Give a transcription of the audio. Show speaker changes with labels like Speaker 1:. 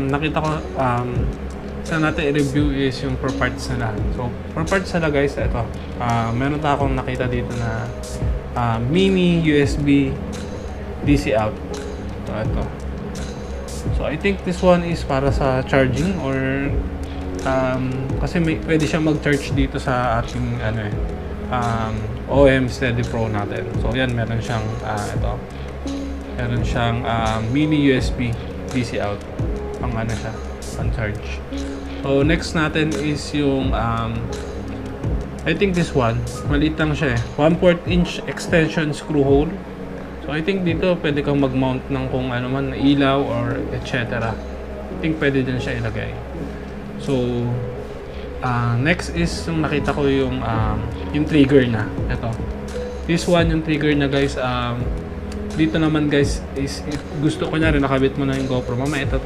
Speaker 1: nakita ko, saan natin i-review is yung per parts nila. So, per parts nila guys, ito. Meron na akong nakita dito na mini USB DC out. So, ito. So, I think this one is para sa charging or kasi pwede siya mag-charge dito sa ating OM Steady Pro natin. So, yan, meron siyang ito. Meron siyang mini USB DC out. Pang siya, pang charge. So, next natin is yung I think this one, maliit lang siya eh. 1/4 inch extension screw hole. So, I think dito pwede kang mag-mount ng kung ano man, ilaw or etc. I think pwede din siya ilagay. So, next is yung nakita ko yung trigger na. Ito. This one, yung trigger na guys, dito naman guys is gusto ko na rin nakabit mo na yung GoPro. Mamaya ito